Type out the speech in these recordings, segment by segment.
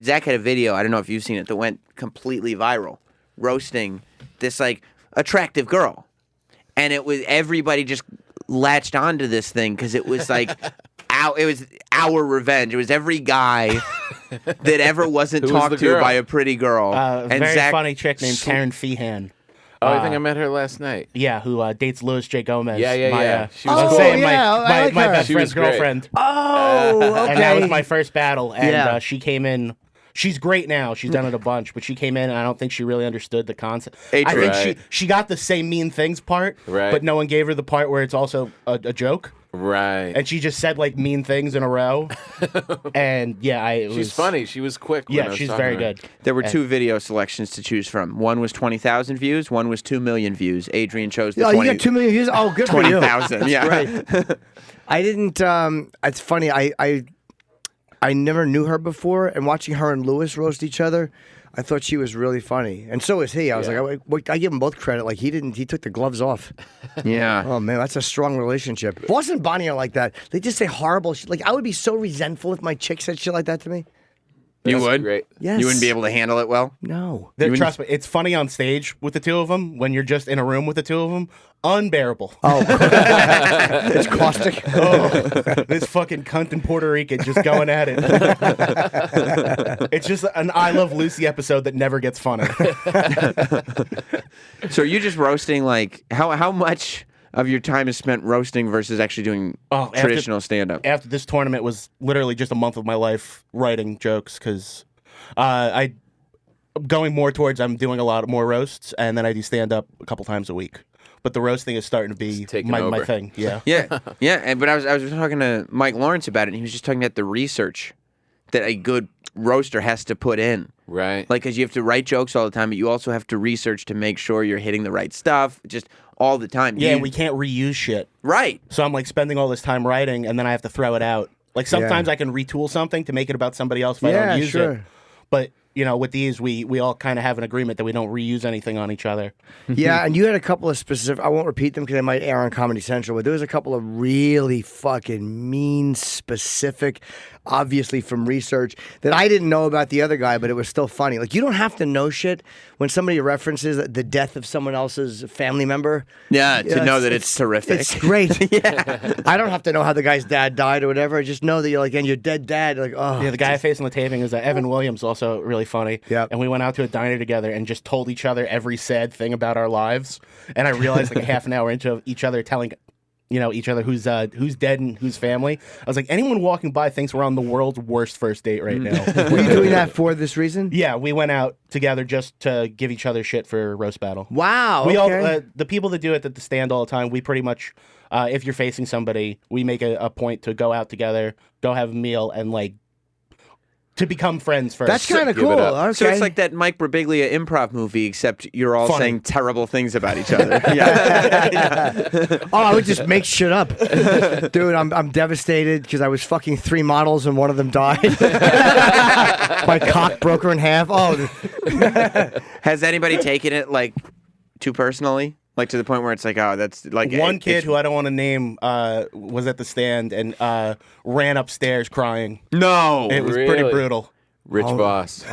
Zac had a video, I don't know if you've seen it, that went completely viral, roasting this, like, attractive girl. And it was, everybody just latched onto this thing because it was like, it was our revenge. It was every guy that ever wasn't talked to by a pretty girl. A very funny chick named Karen Feehan. Oh, I think I met her last night. Yeah, who dates Louis J. Gomez. Yeah. She was my best friend's girlfriend. Oh, okay. And that was my first battle. And she came in. She's great now. She's done it a bunch. But she came in, and I don't think she really understood the concept. I think she got the "say mean things" part, but no one gave her the part where it's also a joke. Right. And she just said, like, mean things in a row. And, she's funny. She was quick. Yeah, she's very good. There were two video selections to choose from. One was 20,000 views. One was 2 million views. Adrian chose the 20,000. You got 2 million views? Oh, good for you. 20,000, yeah. Right. I didn't, it's funny, I never knew her before, and watching her and Louis roast each other, I thought she was really funny, and so is he. I was like, I give them both credit. Like he took the gloves off. Yeah. Oh man, that's a strong relationship. Boss and Bonnie are like that. They just say horrible shit. Like I would be so resentful if my chick said shit like that to me. You would? Great. Yes. You wouldn't be able to handle it well? No. Trust me, it's funny on stage with the two of them when you're just in a room with the two of them. Unbearable. Oh, it's caustic. Oh, this fucking cunt in Puerto Rican just going at it. It's just an I Love Lucy episode that never gets funny. So are you just roasting, like, how much of your time is spent roasting versus actually doing traditional stand-up? After this tournament was literally just a month of my life writing jokes because going more towards I'm doing a lot more roasts and then I do stand-up a couple times a week. But the roasting is starting to be my thing. Yeah. Yeah. But I was talking to Mike Lawrence about it, and he was just talking about the research that a good roaster has to put in. Right. Like, because you have to write jokes all the time, but you also have to research to make sure you're hitting the right stuff, just all the time. Yeah, we can't reuse shit. Right. So I'm, like, spending all this time writing, and then I have to throw it out. Like, sometimes I can retool something to make it about somebody else if I don't use it. But... You know, with these, we all kind of have an agreement that we don't reuse anything on each other. Yeah, and you had a couple of specific... I won't repeat them because they might air on Comedy Central, but there was a couple of really fucking mean, specific, obviously from research, that I didn't know about the other guy, but it was still funny. Like, you don't have to know shit when somebody references the death of someone else's family member. Yeah, to know that it's terrific. It's great. Yeah. I don't have to know how the guy's dad died or whatever. I just know that you're like, and your dead dad, like, oh. Yeah, the guy I faced on the taping is Evan Williams, also really funny. Yeah. And we went out to a diner together and just told each other every sad thing about our lives. And I realized like a half an hour into each other telling each other who's dead and whose family. I was like, anyone walking by thinks we're on the world's worst first date right now. Were you doing that for this reason? Yeah, we went out together just to give each other shit for roast battle. Wow. We all the people that do it at the stand all the time, we pretty much if you're facing somebody, we make a point to go out together, go have a meal, and like to become friends first. That's kind of cool. Okay. So it's like that Mike Birbiglia improv movie, except you're all saying terrible things about each other. Yeah. Oh, I would just make shit up. Dude, I'm devastated because I was fucking 3 models and one of them died. My cock broke her in half. Oh. Has anybody taken it like too personally? Like to the point where it's like, oh, that's like... One kid who I don't want to name was at the stand and ran upstairs crying. No! It was pretty brutal. Rich boss.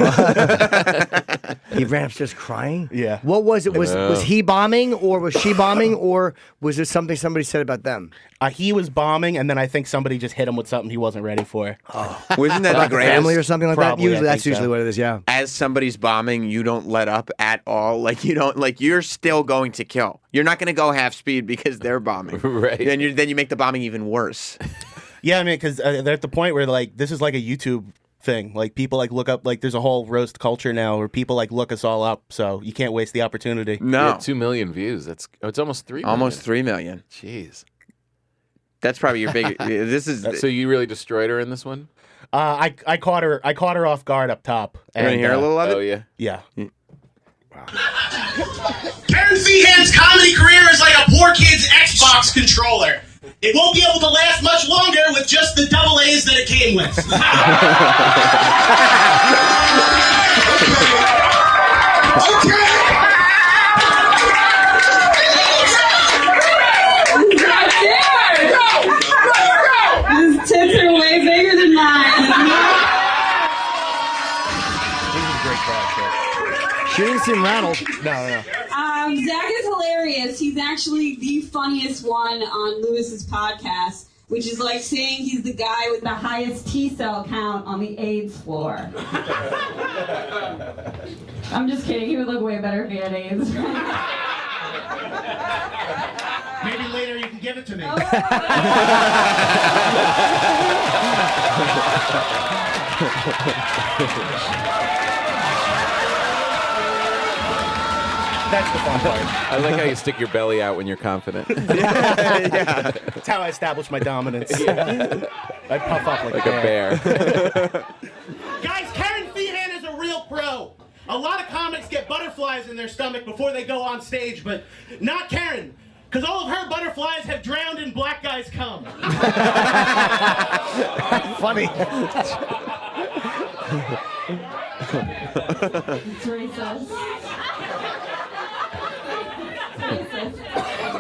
He ran upstairs crying? Yeah. What was it? Was he bombing or was she bombing or was it something somebody said about them? He was bombing and then I think somebody just hit him with something he wasn't ready for. Oh. Wasn't that the greatest? Family or something like Probably, that? Usually that's usually what it is, yeah. As somebody's bombing, you don't let up at all. Like you don't, like you're still going to kill. You're not going to go half speed because they're bombing. Right. Then you make the bombing even worse. Yeah, I mean, because they're at the point where like this is like a YouTube thing. Like people like look up, like there's a whole roast culture now where people like look us all up, so you can't waste the opportunity. No. Yeah, 2 million views. It's almost 3 million. Almost 3 million. Jeez. That's probably your big... This is... So you really destroyed her in this one? I caught her off guard up top. You want to hear a little of it? Oh, yeah. Yeah. Karen Feehan's comedy career is like a poor kid's Xbox controller. It won't be able to last much longer with just the double A's that it came with. Okay. His tits are way bigger than mine. great crowd. She didn't seem rattled. No. Zac is hilarious. He's actually the funniest one on Lewis's podcast, which is like saying he's the guy with the highest T-cell count on the AIDS floor. I'm just kidding. He would look way better if he had AIDS. Maybe later you can give it to me. That's the fun part. I like how you stick your belly out when you're confident. Yeah. That's how I establish my dominance. I puff up like a bear. Guys, Karen Feehan is a real pro. A lot of comics get butterflies in their stomach before they go on stage, but not Karen, because all of her butterflies have drowned in black guys' cum. Funny. It's racist.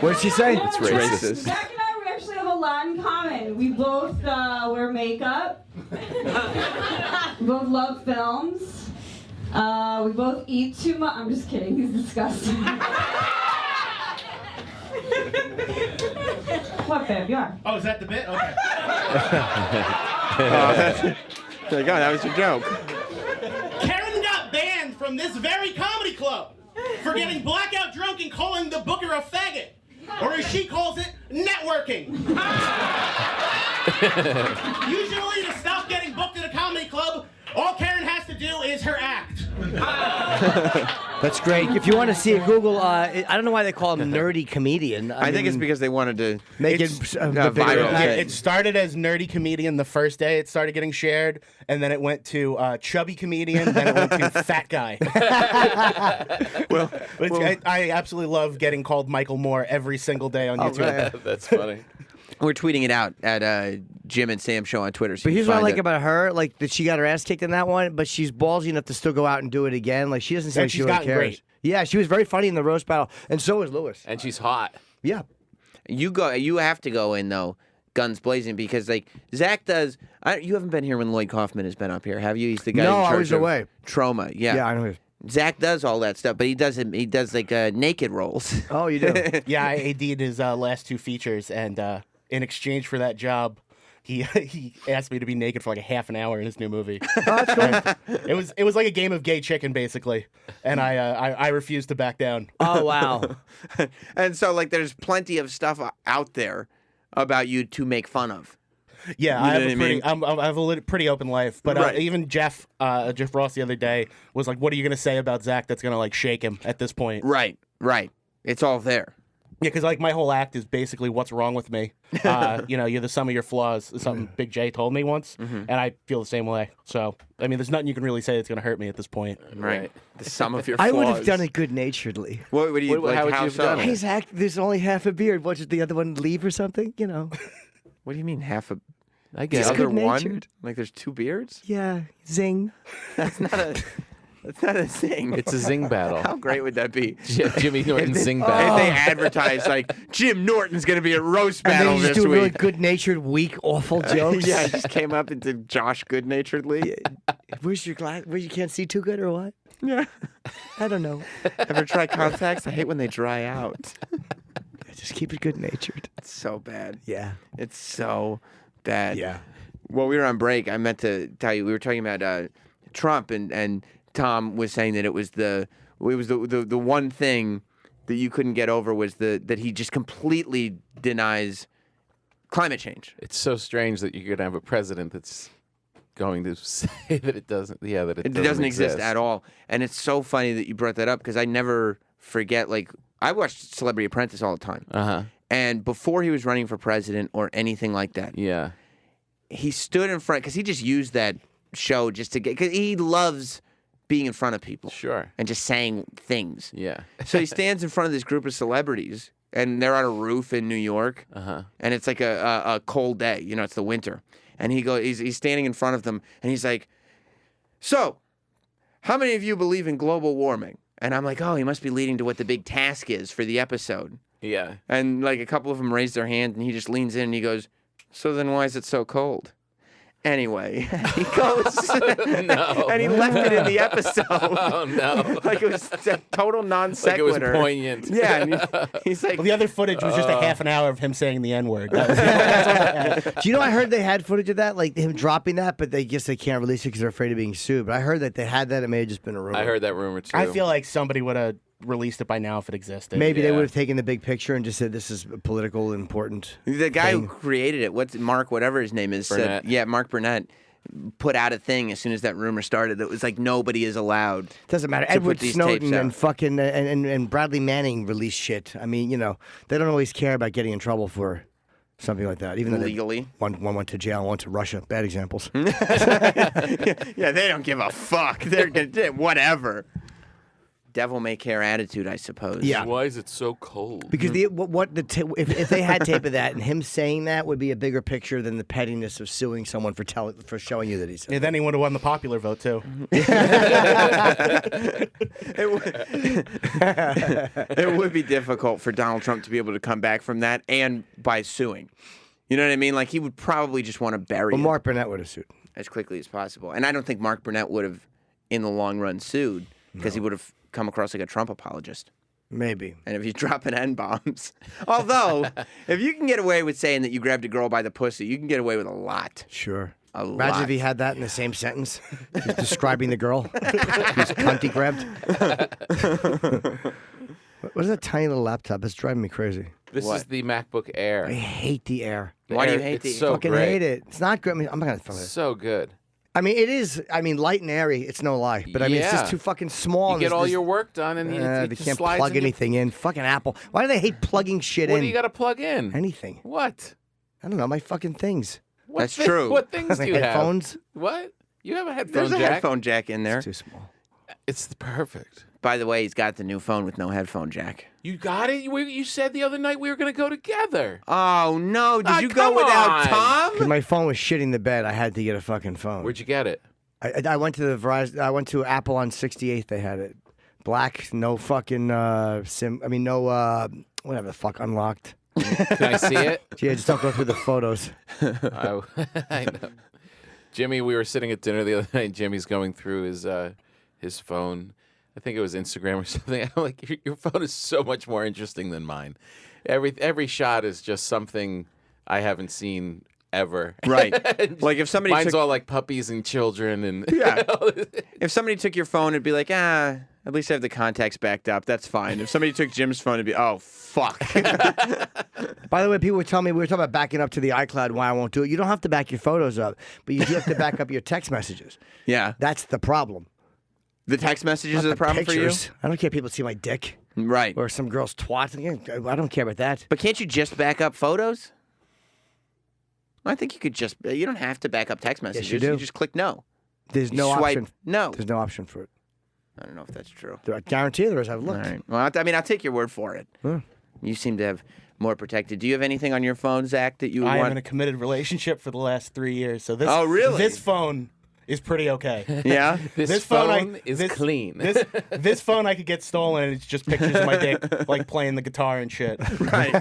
What did she say? It's racist. Zac and I, we actually have a lot in common. We both wear makeup. We both love films. We both eat too much. I'm just kidding. He's disgusting. What, babe? You are. Oh, is that the bit? Okay. There you go. That was your joke. Karen got banned from this very comedy club for getting blackout drunk and calling the booker a faggot. Or as she calls it, networking. Usually to stop getting booked at a comedy club, all Karen has to do is her act. That's great. If you want to see it, Google. I don't know why they call him nerdy comedian. I think it's because they wanted to make it viral. It started as nerdy comedian the first day it started getting shared, and then it went to chubby comedian, then it went to fat guy. I absolutely love getting called Michael Moore every single day on YouTube. Man. That's funny. We're tweeting it out at Jim and Sam Show on Twitter. So But you here's can what I find like it. about her, like that she got her ass kicked in that one, but she's ballsy enough to still go out and do it again. Like she doesn't say And she she's really gotten cares. great. Yeah, she was very funny in the roast battle, and so is Lewis. And she's hot. Yeah. You have to go in though, guns blazing, because like Zac does. You haven't been here when Lloyd Kaufman has been up here, have you? He's the guy. No, in I charge was of away. Troma. Yeah. Yeah, I know. Zac does all that stuff, but he does like naked rolls. Oh, you do. Yeah, I AD'd his last two features, and in exchange for that job, he asked me to be naked for like a half an hour in his new movie. It was like a game of gay chicken, basically, and I refused to back down. Oh, wow. And so like there's plenty of stuff out there about you to make fun of. Yeah, You I have know a what I pretty, mean? I have a pretty open life, but Right. even Jeff Ross the other day was like, "What are you gonna say about Zac that's gonna like shake him at this point?" Right. It's all there. Yeah, because like my whole act is basically what's wrong with me. You're the sum of your flaws. Is something Big J told me once, and I feel the same way. So I mean, there's nothing you can really say that's gonna hurt me at this point. Right. The sum of your flaws. I would have done it good naturedly. What do you? How would you have so? done it? Hey, Zach, there's only half a beard. What, did the other one leave or something? You know. What do you mean half a? I The guess. other one? good-natured. Like there's two beards? Yeah. Zing. That's not a thing. It's a zing battle. How great would that be? Jimmy Norton's zing If battle. they advertise like Jim Norton's going to be at roast And battle then you just this do really week. good-natured, weak, awful jokes. Yeah, I just came up and did Josh good-naturedly. Where's your glass? Where you can't see too good or what? Yeah. I don't know. Ever try contacts? I hate when they dry out. Just keep it good-natured. It's so bad. Yeah. It's so bad. Yeah. While we were on break, I meant to tell you we were talking about Trump, and Tom was saying that it was the one thing that you couldn't get over was that he just completely denies climate change. It's so strange that you're going to have a president that's going to say that it doesn't. Yeah, that It doesn't exist at all. And it's so funny that you brought that up because I never forget. Like I watched Celebrity Apprentice all the time, and before he was running for president or anything like that, Yeah. he stood in front because he just used that show just to get because he loves being in front of people, Sure. and just saying things. Yeah. So he stands in front of this group of celebrities, and they're on a roof in New York, and it's like a cold day. You know, it's the winter, and he's standing in front of them, and he's like, "So, how many of you believe in global warming?" And I'm like, "Oh, he must be leading to what the big task is for the episode." Yeah. And like a couple of them raise their hand, and he just leans in and he goes, "So then why is it so cold?" Anyway, he goes No. and he left it in the episode. Oh no. Like it was a total non Like it was sequitur. poignant. Yeah, and he's like, Well, the other footage was just a half an hour of him saying the N-word. That was Do you know I heard they had footage of that, like him dropping that, but they guess they can't release it because they're afraid of being sued. But I heard that they had that. It may have just been a rumor. I heard that rumor too. I feel like somebody would have released it by now if it existed. Maybe they Yeah. would have taken the big picture and just said this is political important. the guy thing. who created it, what's Mark, whatever his name is, said, Burnett. yeah, Mark Burnett put out a thing as soon as that rumor started that was like nobody is allowed. Doesn't matter. to Edward put these Snowden tapes out. and fucking and Bradley Manning released shit. I mean, they don't always care about getting in trouble for something like that. Even though Legally. one went to jail, one to Russia. Bad examples. Yeah, they don't give a fuck. They're gonna whatever. Devil may care attitude, I suppose. Yeah. Why is it so cold? Because if they had tape of that and him saying that would be a bigger picture than the pettiness of suing someone for showing you that he said. Yeah, then he would have won the popular vote too. It would be difficult for Donald Trump to be able to come back from that and by suing. You know what I mean? Like he would probably just want to bury Well, it Mark Burnett would have sued. as quickly as possible. And I don't think Mark Burnett would have, in the long run, sued because he would have come across like a Trump apologist. Maybe. And if you drop an N-bombs. Although, if you can get away with saying that you grabbed a girl by the pussy, you can get away with a lot. Sure. A Imagine lot. if he had that in the same sentence, just describing the girl. Whose cunt he grabbed. What is that tiny little laptop? It's driving me crazy. This What? is the MacBook Air. I hate the Air. Why do you Air- hate it's the so Fucking great. hate it. It's not good. I mean, I'm not gonna throw it. So good. I mean, it is. I mean, light and airy. It's no lie. But I mean, it's just Yeah. too fucking small. You and get there's all this- your work done, and it they just can't slides plug in your- anything in. Fucking Apple. Why do they hate plugging shit What in? do you got to plug in? Anything. What? I don't know. My fucking things. What That's true. What things My do you headphones. have? What? You have a headphone There's a jack? headphone jack in there. Too small. It's perfect. By the way, he's got the new phone with no headphone jack. You got it? You said the other night we were going to go together. Oh, no. Did Ah, you go come without on. Tom? Because my phone was shitting the bed. I had to get a fucking phone. Where'd you get it? I went to the Verizon. I went to Apple on 68th. They had it. Black. No fucking sim. I mean, no whatever the fuck unlocked. Can I see it? Yeah, just don't go through the photos. I know. Jimmy, we were sitting at dinner the other night. Jimmy's going through his phone. I think it was Instagram or something. I'm like, your phone is so much more interesting than mine. Every shot is just something I haven't seen ever. Right. Like if somebody Mine's took, all like puppies and children and Yeah. if somebody took your phone, it'd be like, at least I have the contacts backed up. That's fine. If somebody took Jim's phone, it'd be, oh, fuck. By the way, people were telling me we were talking about backing up to the iCloud. Why I won't do it? You don't have to back your photos up, but you do have to back up your text messages. Yeah. That's the problem. The text messages Not are the problem pictures. I don't care if people see my dick for you? Right. or some girl's twat. I don't care about that. But can't you just back up photos? I think you could just, you don't have to back up text messages. you do. just click no. There's You no swipe option. no. There's no option for it. I don't know if that's true. I guarantee there is. I've All looked. right. Well, I mean, I'll take your word for it. You seem to have more protected. Do you have anything on your phone, Zach, that you I am want? in a committed relationship for the last 3 years, so this. Oh, really? This phone is pretty okay. Yeah. this phone phone is clean. This phone I could get stolen, and it's just pictures of my dick, like playing the guitar and shit. right.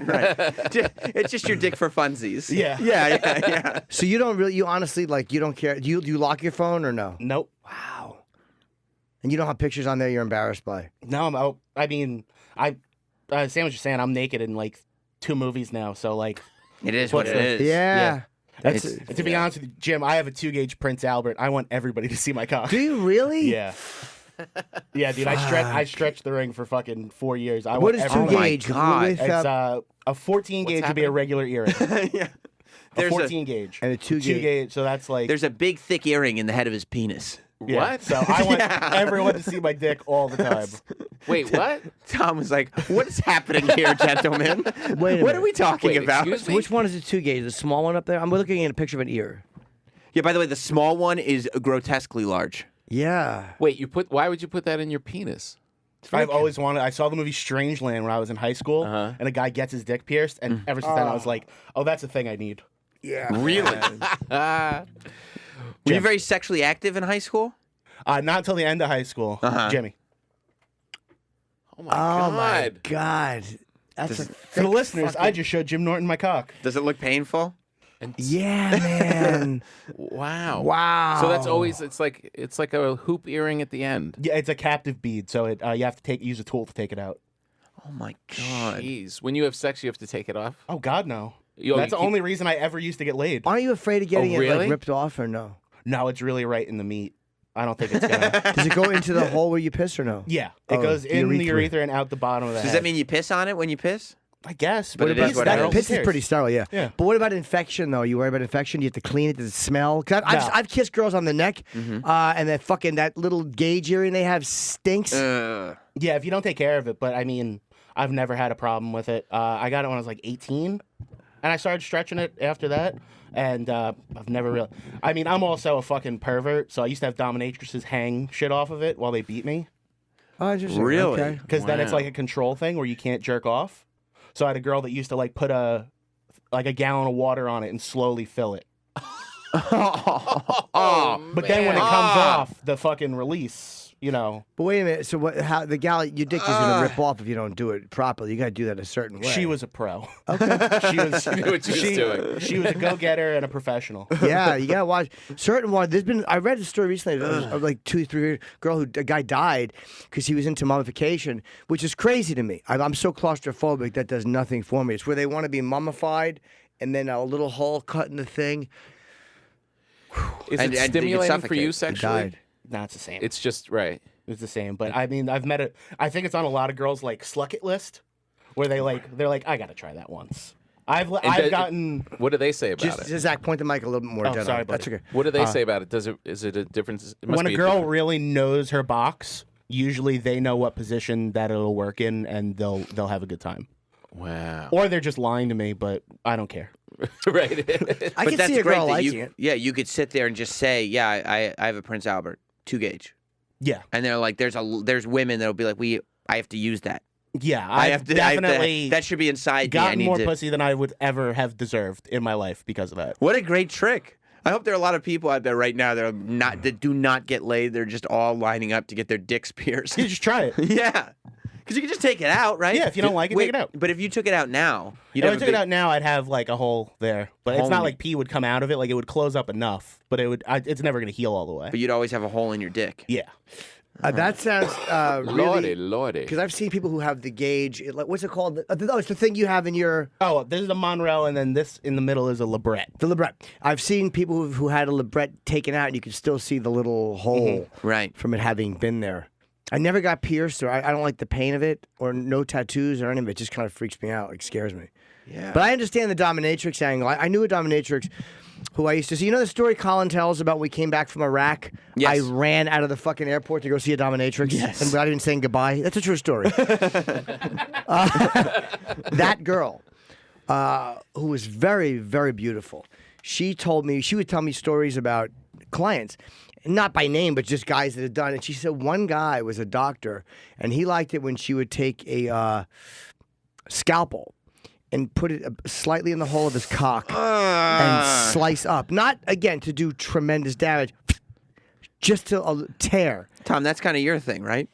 It's just your dick for funsies. Yeah. Yeah. So you don't really, you honestly, like, you don't care. Do you lock your phone or no? Nope. Wow. And you don't have pictures on there you're embarrassed by? Now I'm out. I mean, Sam was just saying I'm naked in like 2 movies now, so like. It is what What's it the- is. Yeah. That's To be honest with you, Jim, I have a 2-gauge Prince Albert. I want everybody to see my cock. Do you really? Yeah. Yeah, dude. I stretched the ring for fucking 4 years. I What want is everyone- 2 my gauge? God. With, It's a 14 gauge would be a happening? regular earring. Yeah. A There's 14 gauge. and a 2 2 gauge. gauge. So that's like. There's a big, thick earring in the head of his penis. Yeah. What? So I want Yeah. everyone to see my dick all the time. Wait, what? Tom was like, "What is happening here, gentlemen? Wait a What minute. are we talking Wait, about?" excuse me? Which one is the 2 gauge? The small one up there? I'm looking at a picture of an ear. Yeah. By the way, the small one is grotesquely large. Yeah. Wait, why would you put that in your penis? I've always wanted. I saw the movie Strangeland when I was in high school, Uh-huh. and a guy gets his dick pierced, and ever since then I was like, "Oh, that's a thing I need." Yeah. Really? Were you very sexually active in high school? Not until the end of high school, Jimmy. Oh my Oh god. my God. That's Does- a For the listeners, I just showed Jim Norton my cock. Does it look painful? Yeah, man. Wow. Wow. So that's always it's like a hoop earring at the end. Yeah, it's a captive bead, so you have to use a tool to take it out. Oh my god. Jeez. When you have sex, you have to take it off. Oh God, no. Yo, That's you the only reason I ever used to get laid. Aren't you afraid of getting it really? like ripped off or no? No, it's really right in the meat. I don't think it's gonna. Does it go into the hole where you piss or no? Yeah, it Oh, goes in the urethra. urethra and out the bottom of the Does head. that mean you piss on it when you piss? I guess, But but it is what it is. Piss is pretty sterile, yeah. Yeah. But what about infection, though? You worry about infection? Do you have to clean it? Does it smell? Because No. I've kissed girls on the neck, and that little gauge area they have stinks. Uh, Yeah, if you don't take care of it. But I mean, I've never had a problem with it. I got it when I was like 18, and I started stretching it after that. And I've never really. I mean, I'm also a fucking pervert, so I used to have dominatrixes hang shit off of it while they beat me. Oh, interesting. Really? Okay. Because then it's Wow. like a control thing where you can't jerk off. So I had a girl that used to like put a gallon of water on it and slowly fill it. Oh, But then when it comes off, the fucking release, you know, But wait a minute. So what? How the gal? Your dick is gonna rip off if you don't do it properly. You got to do that a certain way. she was a pro. She was. knew what she was doing. She was a go-getter and a professional. Yeah, you gotta watch certain one. There's been I read a story recently of like 2-3 a guy died because he was into mummification, which is crazy to me. I'm so claustrophobic that does nothing for me. It's where they want to be mummified and then a little hole cut in the thing. Is And- it and you stimulating for suffocate. you He sexually? died. No, it's the same. It's just right. It's the same. But I mean, I've met it. I think it's on a lot of girls' like slucket list, where they're like, I gotta try that once. I've gotten. What do they say about Just it? Zach, point the mic a little bit more. Oh, dead sorry, on. That's buddy. okay. What do they say about it? Is it a difference? It must When a be girl different- really knows her box, usually they know what position that it'll work in, and they'll have a good time. Wow. Or they're just lying to me, but I don't care. Right. I but can that's see a great girl that liking you, it. yeah, you could sit there and just say, yeah, I have a Prince Albert 2 gauge, Yeah, and they're like, there's women that'll be like, I have to use that. yeah. I I've have to definitely that should be inside me. I gotten need more to. pussy than I would ever have deserved in my life because of that. What a great trick! I hope there are a lot of people out there right now that do not get laid. They're just all lining up to get their dicks pierced. You just try it. Yeah, because you can just take it out, right? Yeah, if you don't like it, take it out. But if you took it out now, you'd If I have a took big, it out now, I'd have like a hole there, but it's Hole not in- like pee would come out of it. Like it would close up enough, but it's never gonna heal all the way. but you'd always have a hole in your dick. Yeah, That sounds Lordy, really. lordy. Because I've seen people who have the gauge. What's it called? Oh, it's the thing you have in your. Oh, this is a Monroe, and then this in the middle is a Lebret. The Lebret. I've seen people who had a Lebret taken out, and you can still see the little hole Right. from it having been there. I never got pierced, or I don't like the pain of it, or no tattoos or any of it. It just kind of freaks me out, like scares me. Yeah. But I understand the dominatrix angle. I knew a dominatrix who I used to see. You know the story Colin tells about when we came back from Iraq? Yes. I ran out of the fucking airport to go see a dominatrix. Yes. And without even saying goodbye. That's a true story. That girl, who was very, very beautiful, she would tell me stories about clients. Not by name, but just guys that had done it. She said one guy was a doctor, and he liked it when she would take a scalpel and put it slightly in the hole of his cock and slice up. Not, again, to do tremendous damage, just to tear. Tom, that's kind of your thing, right?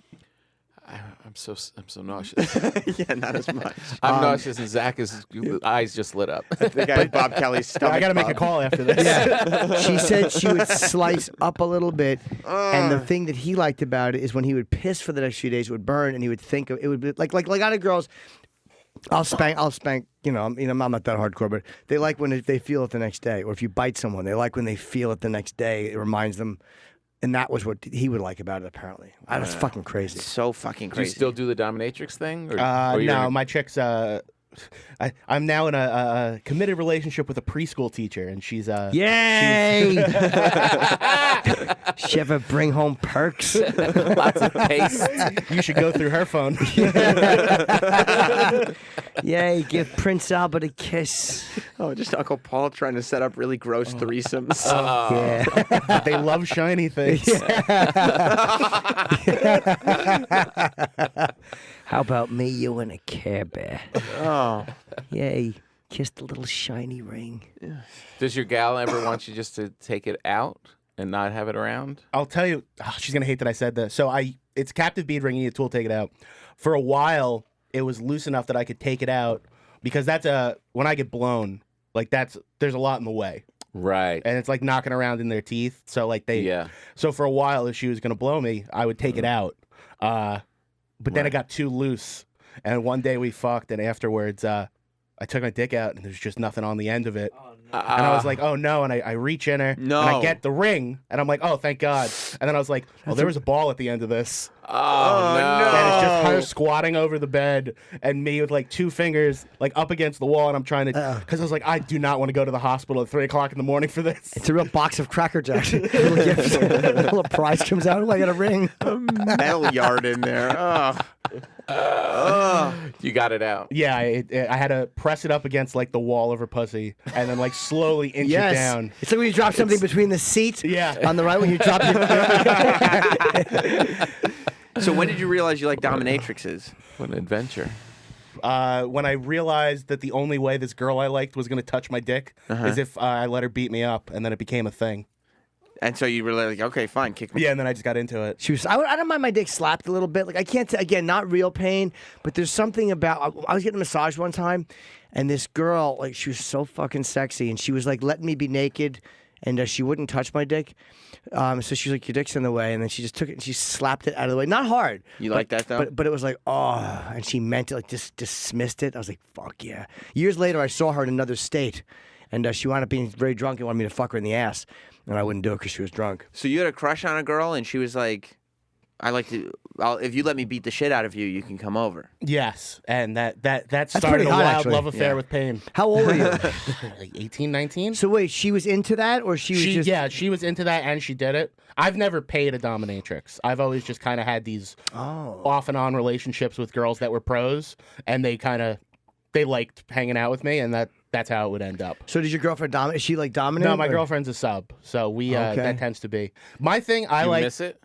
I'm so nauseous. Yeah, not as much. I'm nauseous, and Zach's eyes just lit up. The guy Bob Kelly's stomach. I got to make a pump. call after this. She said she would slice up a little bit, and the thing that he liked about it is when he would piss for the next few days, it would burn, and he would think of, it would be like other girls. I'll spank. I'm not that hardcore, but they like when they feel it the next day, or if you bite someone, they like when they feel it the next day. It reminds them. And that was what he would like about it, apparently. That's fucking crazy. So fucking Do you crazy. still do the dominatrix thing? Or you're No, in a- my chick's. I'm now in a committed relationship with a preschool teacher, and she's Yay! She ever bring home perks? lots of paste. You should go through her phone. Yay! Give Prince Albert a kiss. Oh, just Uncle Paul trying to set up really gross threesomes. Yeah. They love shiny things. How about me, you, and a Care Bear? Oh, Yay! Kiss the little shiny ring. Does your gal ever want you just to take it out and not have it around? I'll tell you, she's gonna hate that I said that. So it's captive bead ring. You need a tool to take it out. For a while, it was loose enough that I could take it out because that's when I get blown, Like there's a lot in the way. Right. And it's like knocking around in their teeth. So like so for a while, if she was going to blow me, I would take it out. But then it got too loose. And one day we fucked, and afterwards, I took my dick out, and there's just nothing on the end of it. Oh, no. And I was like, oh no. And I reach in her, and I get the ring, and I'm like, oh, thank God. And then I was like, oh, there was a ball at the end of this. Oh, no. And it's just her squatting over the bed, and me with like 2 fingers like up against the wall, and I'm trying to, because I was like, I do not want to go to the hospital at 3 o'clock in the morning for this. It's a real box of Cracker Jacks. A little prize comes out. I got a ring. A metal yard in there. You got it out. Yeah, I had to press it up against like the wall of her pussy, and then like slowly inch it down. It's like when you drop something between the seats. Yeah. On the right when you drop your. So when did you realize you like dominatrixes? What an adventure. When I realized that the only way this girl I liked was going to touch my dick is if I let her beat me up, and then it became a thing. And so you were like, okay, fine, kick me. Yeah, and then I just got into it. I don't mind my dick slapped a little bit. Like I can't again, not real pain, but there's something about. I was getting a massage one time, and this girl, like, she was so fucking sexy, and she was like letting me be naked, and she wouldn't touch my dick. So she was like, your dick's in the way, and then she just took it and she slapped it out of the way. Not hard. You like that though? But it was like, oh, and she meant it, like just dismissed it. I was like, fuck yeah. Years later, I saw her in another state, and she wound up being very drunk and wanted me to fuck her in the ass. And I wouldn't do it because she was drunk. So you had a crush on a girl, and she was like, if you let me beat the shit out of you, you can come over. Yes, and that started pretty a hot, wild actually. love affair with pain. How old were you? Like 18, 19? So wait, she was into that, or she was just... Yeah, she was into that, and she did it. I've never paid a dominatrix. I've always just kind of had these off and on relationships with girls that were pros, and they liked hanging out with me, and that's how it would end up. So did your girlfriend dominate? Is she like dominant? No, my girlfriend's a sub, so we that tends to be my thing. You miss it?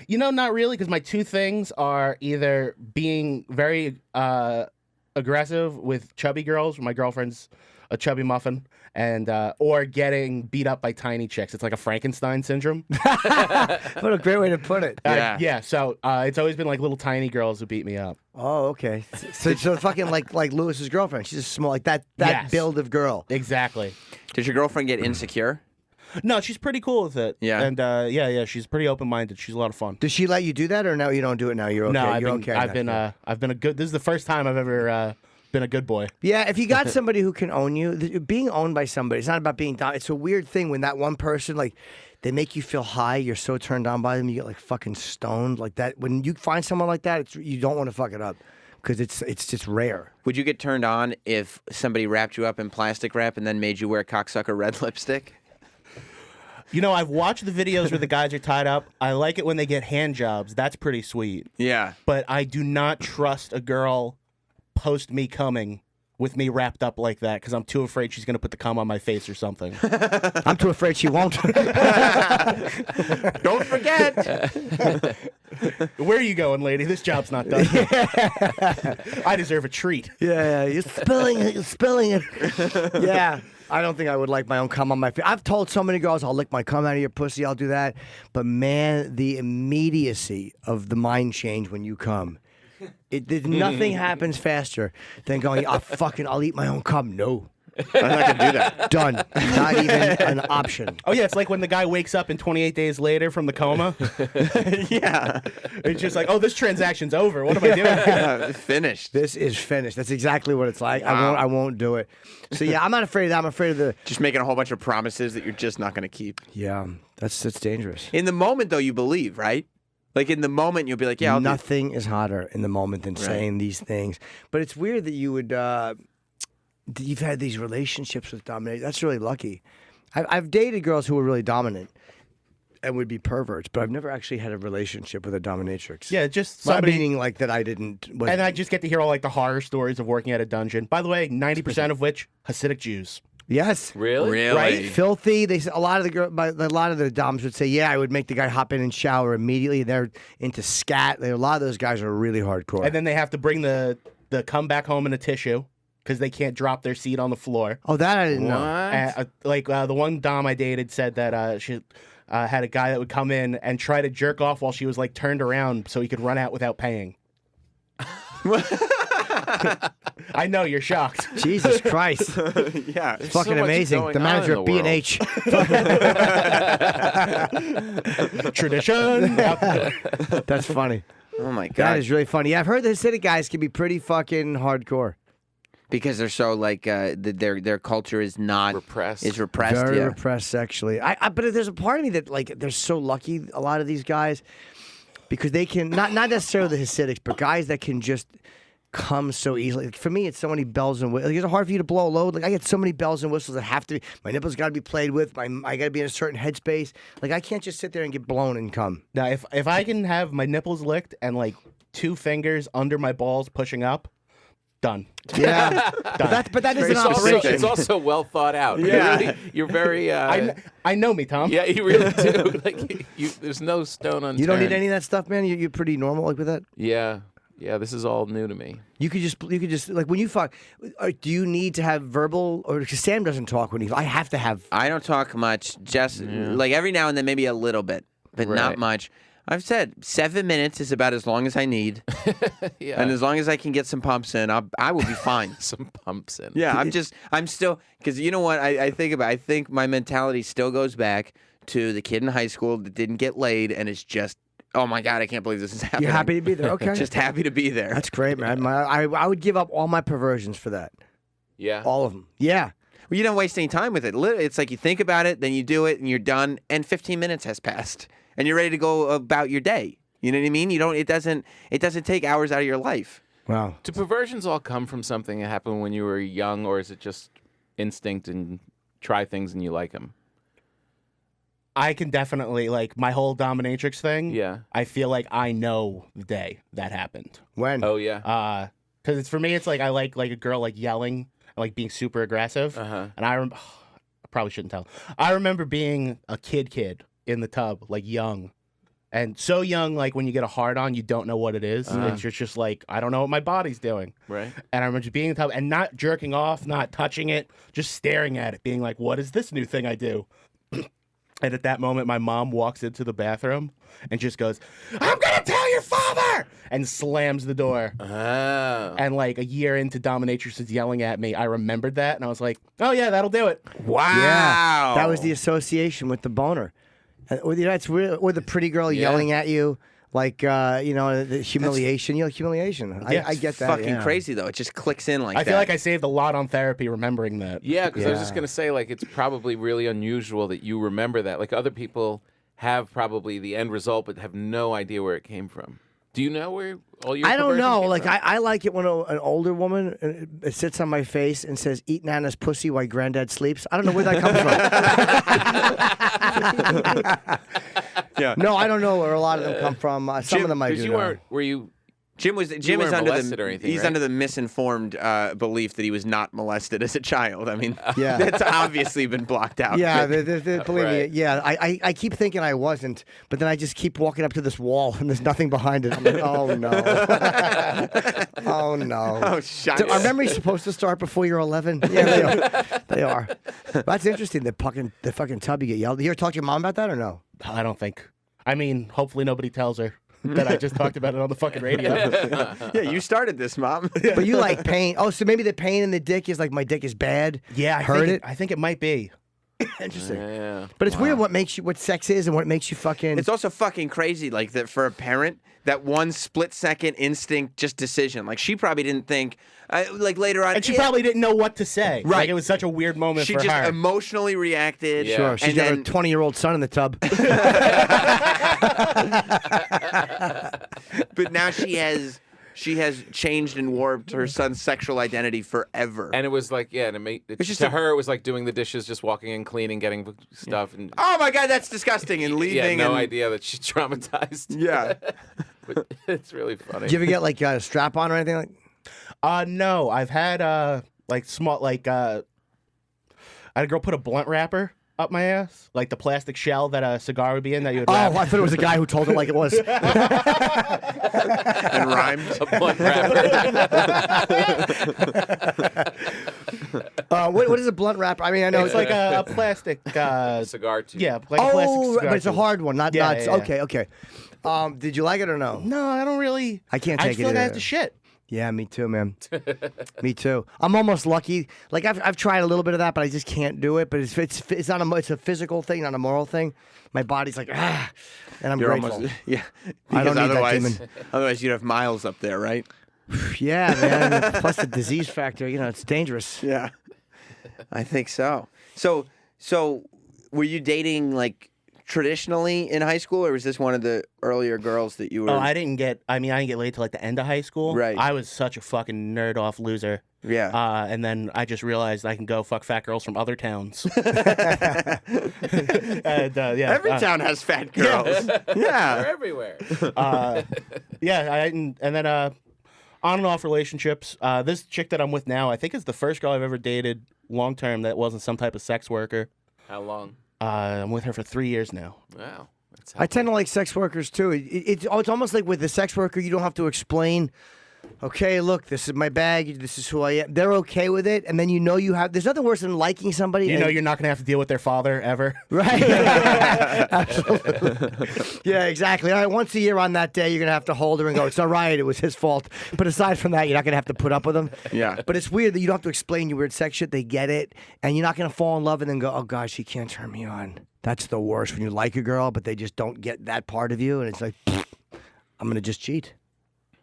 You know, not really, because my 2 things are either being very aggressive with chubby girls. My girlfriend's a chubby muffin, and or getting beat up by tiny chicks. It's like a Frankenstein syndrome. What a great way to put it. Yeah. So it's always been like little tiny girls who beat me up. Oh, okay. So fucking like Lewis's girlfriend. She's just small, like that Yes. build of girl. Exactly. Did your girlfriend get insecure? No, she's pretty cool with it. Yeah. And yeah, she's pretty open minded. She's a lot of fun. Does she let you do that, or no? You don't do it now. You're okay. No, You're I've been a good. This is the first time I've ever been a good boy. Yeah, if you got somebody who can own you, being owned by somebody, it's not about being down. It's a weird thing when that one person, like, they make you feel high. You're so turned on by them, you get like fucking stoned, like that. When you find someone like that, you don't want to fuck it up because it's just rare. Would you get turned on if somebody wrapped you up in plastic wrap and then made you wear cocksucker red lipstick? You know, I've watched the videos where the guys are tied up. I like it when they get hand jobs. That's pretty sweet. Yeah. But I do not trust a girl post me coming with me wrapped up like that because I'm too afraid she's going to put the cum on my face or something. I'm too afraid she won't. Don't forget. Where are you going, lady? This job's not done. I deserve a treat. Yeah, you're spilling it. You're spilling it. Yeah. I don't think I would like my own cum on my face. I've told so many girls, I'll lick my cum out of your pussy, I'll do that. But man, the immediacy of the mind change when you come. Nothing happens faster than going, I'll eat my own cum. No. I'm not going to do that. Done. Not even an option. Oh, yeah, it's like when the guy wakes up in 28 days later from the coma. Yeah. It's just like, oh, this transaction's over. What am I doing? Finished. This is finished. That's exactly what it's like. Wow. I won't do it. So yeah, I'm not afraid of that. I'm afraid of the... Just making a whole bunch of promises that you're just not going to keep. Yeah, that's dangerous. In the moment, though, you believe, right? Like, in the moment, you'll be like, yeah, I'll Nothing is hotter in the moment than saying these things. But it's weird that you would... you've had these relationships with dominators. That's really lucky. I've dated girls who were really dominant and would be perverts, but I've never actually had a relationship with a dominatrix. Yeah, just My somebody... meaning like that I didn't... And I just get to hear all like the horror stories of working at a dungeon. By the way, 90% of which, Hasidic Jews. Yes. Really? Right? Filthy. They a lot of the doms would say, "Yeah, I would make the guy hop in and shower immediately." They're into scat. A lot of those guys are really hardcore. And then they have to bring the come back home in a tissue because they can't drop their seat on the floor. Oh, that I didn't know. The one dom I dated said that she had a guy that would come in and try to jerk off while she was like turned around so he could run out without paying. I know you're shocked. Jesus Christ. Yeah. It's fucking so much amazing. going The on manager in of the B&H. Tradition. That's funny. Oh my That god. is really funny. Yeah, I've heard the Hasidic guys can be pretty fucking hardcore. Because they're so like their culture is not Repressed. Is repressed. Very Yeah. repressed sexually. But there's a part of me that like they're so lucky. A lot of these guys, because they can not necessarily the Hasidics, but guys that can just come so easily. Like, for me, it's so many bells and whistles. Like, it's hard for you to blow a load. Like I get so many bells and whistles that have to be. My nipples got to be played with. I got to be in a certain headspace. Like I can't just sit there and get blown and come. Now, if I can have my nipples licked and like 2 fingers under my balls pushing up, done. Yeah, but that is an operation. It's also well thought out. Yeah. You're very. I know me, Tom. Yeah, you really do. Like, there's no stone unturned. You don't need any of that stuff, man. You're pretty normal like with that. Yeah, this is all new to me. You could just like when you fuck. Do you need to have verbal or because Sam doesn't talk when he? I have to have. I don't talk much. Just like every now and then, maybe a little bit, but not Right. much. I've said 7 minutes is about as long as I need, Yeah. and as long as I can get some pumps in, I will be fine. Some pumps in. Yeah, I'm still, because you know what I think my mentality still goes back to the kid in high school that didn't get laid and is just, oh my God, I can't believe this is happening. You're happy to be there. Okay, Just happy to be there. that's great, man. I would give up all my perversions for that. Yeah. All of them. Yeah. Well, you don't waste any time with it. It's like you think about it, then you do it, and you're done, and 15 minutes has passed, and you're ready to go about your day. You know what I mean? It doesn't take hours out of your life. Wow. Do perversions all come from something that happened when you were young, or is it just instinct and try things and you like them? I can definitely like my whole dominatrix thing. Yeah. I feel like I know the day that happened. When? Oh yeah. Because it's for me, it's like I like a girl like yelling, like being super aggressive. Uh-huh. And I probably shouldn't tell. I remember being a kid in the tub, like young. And so young, like when you get a hard on, you don't know what it is. It's just like, I don't know what my body's doing. Right. And I remember just being in the tub and not jerking off, not touching it, just staring at it, being like, what is this new thing I do? And at that moment, my mom walks into the bathroom and just goes, I'm going to tell your father! And slams the door. Oh. And like a year into dominatrixes yelling at me, I remembered that. And I was like, oh yeah, that'll do it. Wow. Yeah. That was the association with the boner. Or the pretty girl yelling at you, like the humiliation. Humiliation. Yeah, I get that. Fucking yeah. crazy though. It just clicks in like I that. feel like I saved a lot on therapy remembering that. Yeah, because I was Yeah. just going to say, like, it's probably really unusual that you remember that. Like, other people have probably the end result, but have no idea where it came from. Do you know where all your I don't perversion know. came Like from? I like it when an older woman sits on my face and says, "Eat Nana's pussy while Granddad sleeps." I don't know where that comes from. Yeah. No, I don't know where a lot of them come from. Some of them I do Because you know. weren't, were you... Jim is weren't under molested or anything, he's right? under the misinformed belief that he was not molested as a child. I mean, Yeah. that's obviously been blocked out. Yeah, believe Right. me. Yeah, I keep thinking I wasn't, but then I just keep walking up to this wall and there's nothing behind it. I'm like, oh no, oh no. Oh, shucks. Are memories supposed to start before you're 11? Yeah, they are. They are. That's interesting. The fucking tub you get yelled. You ever talk to your mom about that or no? I don't think. I mean, hopefully nobody tells her that I just talked about it on the fucking radio. Yeah, you started this, Mom. But you like pain. Oh, so maybe the pain in the dick is like my dick is bad. Yeah, I think it might be. Interesting. Yeah. But it's weird what sex is and what makes you fucking. It's also fucking crazy, like that for a parent, that one split second instinct, just decision. Like she probably didn't think, like later on, And she probably didn't know what to say. Right. Like it was such a weird moment she for just her. emotionally reacted. Yeah. Sure, she's and got then a 20-year-old son in the tub. but now she has changed and warped her son's sexual identity forever. And it was like, yeah, and It's just to a- her, it was like doing the dishes, just walking in, cleaning, getting stuff. And oh my God, that's disgusting, and leaving. yeah, no and, idea that she's traumatized. Yeah. But it's really funny. Did you ever get like a strap on or anything like? No, I've had like small like I had a girl put a blunt wrapper up my ass, like the plastic shell that a cigar would be in that you would Oh, wrap. I thought it was a guy who told it like it was. and rhymed. A blunt wrapper. What is a blunt wrap? I mean, I know It's like a plastic Cigar tube. yeah, like a plastic Oh, cigar but it's a tube. hard one, not Yeah. Okay. Did you like it or no? No, I don't really. I can't I take just feel it like I either. have to shit. Yeah, me too, man. Me too. I'm almost lucky. Like I've tried a little bit of that, but I just can't do it. But it's not it's a physical thing, not a moral thing. My body's like and I'm You're grateful. almost yeah. I don't Because need that demon. otherwise, you'd have miles up there, right? Yeah, man. Plus the disease factor, it's dangerous. Yeah, I think so. So, were you dating like traditionally in high school, or was this one of the earlier girls that you were? Oh, I didn't get laid till like the end of high school. Right. I was such a fucking nerd off loser. Yeah. And then I just realized I can go fuck fat girls from other towns. And, Every town has fat girls. Yeah. They're everywhere. And then on and off relationships. This chick that I'm with now, I think is the first girl I've ever dated long term that wasn't some type of sex worker. How long? I'm with her for 3 years now. Wow. That's I tend to like sex workers too. It's almost like with the sex worker, you don't have to explain. Okay, look, this is my bag. This is who I am. They're okay with it, and then you have. There's nothing worse than liking somebody. You know you're not going to have to deal with their father ever. Right. Absolutely. Yeah, exactly. All right, once a year on that day, you're going to have to hold her and go, it's all right, it was his fault. But aside from that, you're not going to have to put up with him. Yeah. But it's weird that you don't have to explain your weird sex shit. They get it. And you're not going to fall in love and then go, oh, God, she can't turn me on. That's the worst when you like a girl, but they just don't get that part of you. And it's like, I'm going to just cheat.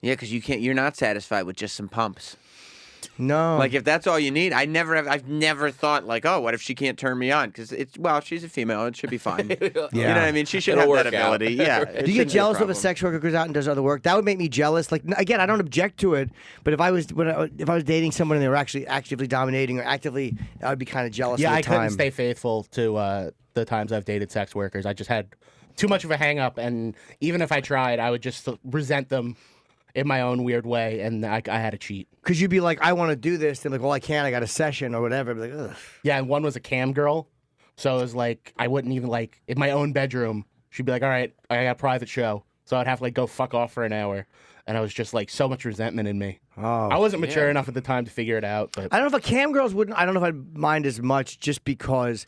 Yeah, because you're not satisfied with just some pumps. No. Like if that's all you need, I've never thought like, oh, what if she can't turn me on? Because she's a female, it should be fine. You know what I mean? She should It'll have that work out. ability. Yeah. Do you get jealous if a sex worker goes out and does other work? That would make me jealous. Like again, I don't object to it, but if I was dating someone and they were actually actively dominating or actively, I would be kind of jealous. Yeah, of the I couldn't time. stay faithful to the times I've dated sex workers. I just had too much of a hang up, and even if I tried, I would just resent them in my own weird way, and I had to cheat. Because you'd be like, I want to do this. They're like, well, I can't. I got a session or whatever. I'd be like, ugh. Yeah, and one was a cam girl, so it was like I wouldn't even like in my own bedroom. She'd be like, all right, I got a private show, so I'd have to like go fuck off for an hour, and I was just like so much resentment in me. Oh. I wasn't mature enough at the time to figure it out, but I don't know if a cam girls wouldn't. I don't know if I'd mind as much just because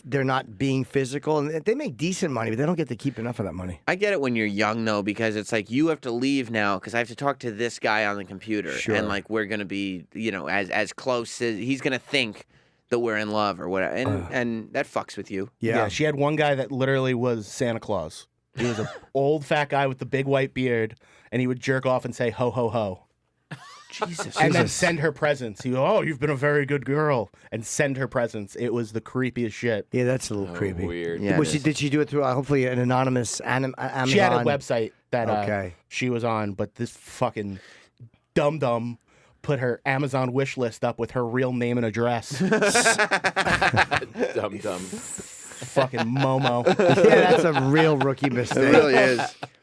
they're not being physical and they make decent money, but they don't get to keep enough of that money. I get it when you're young though, because it's like you have to leave now because I have to talk to this guy on the computer, Sure. and like we're gonna be, as close as he's gonna think that we're in love or whatever, and that fucks with you. yeah, she had one guy that literally was Santa Claus. He was an old fat guy with the big white beard, and he would jerk off and say ho ho ho. Jesus. And then send her presents. He go, oh, you've been a very good girl, and send her presents. It was the creepiest shit. Yeah, that's a little creepy. Weird. Yeah. Did she do it through hopefully an anonymous Amazon? She had a website that Okay. she was on, but this fucking dum-dum put her Amazon wish list up with her real name and address. Dumb. Fucking Momo. Yeah, that's a real rookie mistake. It really is.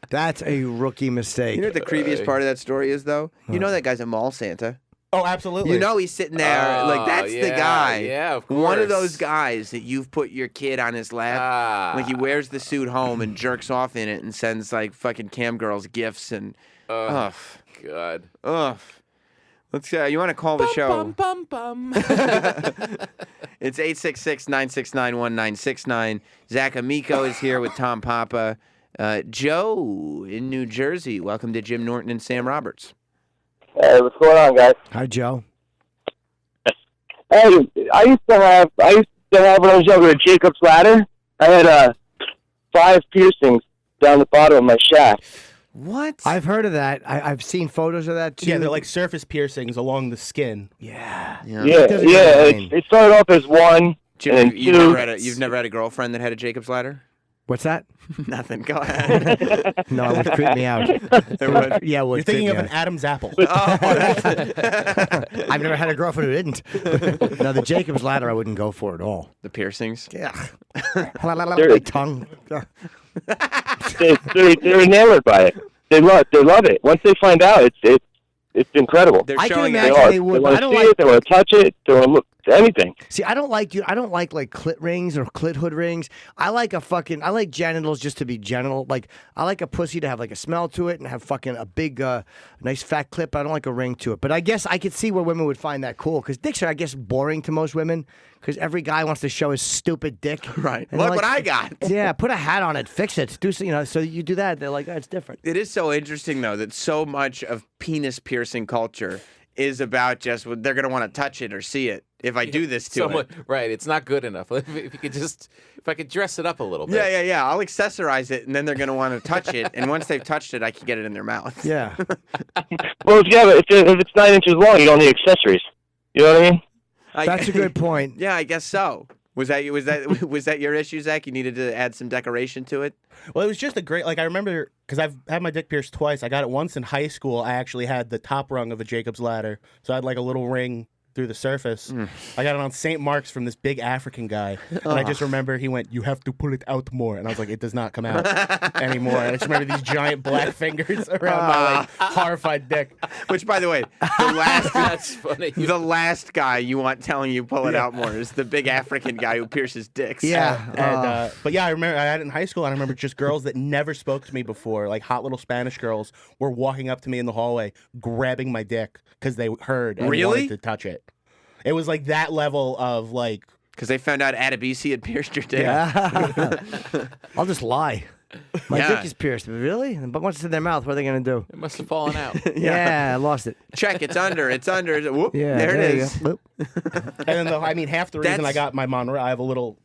That's a rookie mistake. You know what the creepiest part of that story is though? You know that guy's a mall Santa. Oh, absolutely. You know he's sitting there, like that's the yeah, guy. yeah, of One of course. those guys that you've put your kid on his lap. Like he wears the suit home and jerks off in it and sends like fucking cam girls gifts and ugh. God. Ugh. Let's you want to call the show. Bum. It's 866-969-1969. Zac Amico is here with Tom Papa. Joe in New Jersey. Welcome to Jim Norton and Sam Roberts. Hey, what's going on, guys? Hi, Joe. Hey, I used to have when I was younger a Jacob's ladder. I had 5 piercings down the bottom of my shaft. What? I've heard of that. I've seen photos of that too. Yeah, they're like surface piercings along the skin. Yeah. Yeah, doesn't mean- it started off as 1, Jim, and you've 2. you've never had a girlfriend that had a Jacob's ladder? What's that? Nothing. Go ahead. No, it would creep me out. It would. Yeah, it would You're thinking creep of me an Adam's apple. I've never had a girlfriend who didn't. Now, the Jacob's ladder, I wouldn't go for at all. The piercings. Yeah. My tongue. They're enamored by it. They love it. Once they find out, it's incredible. They're I can showing imagine it. they would, but want I to don't see like. it. They want to touch it. They want to look. anything. See, I don't like clit rings or clit hood rings. I like genitals just to be genital. Like I like a pussy to have like a smell to it and have fucking a big, nice fat clip. I don't like a ring to it. But I guess I could see where women would find that cool because dicks are, I guess, boring to most women because every guy wants to show his stupid dick. Right. And Look they're what like, I got. Yeah, put a hat on it, fix it, do so you do that. They're like, oh, it's different. It is so interesting though that so much of penis piercing culture is about just they're going to want to touch it or see it if I do this to it. Right, it's not good enough. If I could dress it up a little bit. Yeah. I'll accessorize it, and then they're going to want to touch it. And once they've touched it, I can get it in their mouth. Yeah. Well, if it's 9 inches long, you don't need accessories. You know what I mean? That's a good point. Yeah, I guess so. Was that your issue, Zach? You needed to add some decoration to it? Well, it was just a great, I remember, because I've had my dick pierced twice. I got it once in high school. I actually had the top rung of a Jacob's ladder. So I had like a little ring through the surface. I got it on St. Mark's from this big African guy. And I just remember he went, "You have to pull it out more." And I was like, it does not come out anymore. And I just remember these giant black fingers around my horrified dick. Which, by the way, the last That's funny. the last guy you want telling you pull it out more is the big African guy who pierces dicks. Yeah. And but yeah, I remember I had it in high school, and I remember just girls that never spoke to me before, like hot little Spanish girls, were walking up to me in the hallway, grabbing my dick because they heard and Really? wanted to touch it. It was like that level of like. Because they found out Adebisi had pierced your dick. Yeah. I'll just lie. My Yeah. dick is pierced. Really? But once it's in their mouth, what are they going to do? It must have fallen out. Yeah, I lost it. Check, it's under. Whoop, Yeah, there it you is. go. And then half the reason I That's- got my Monroe, I have a little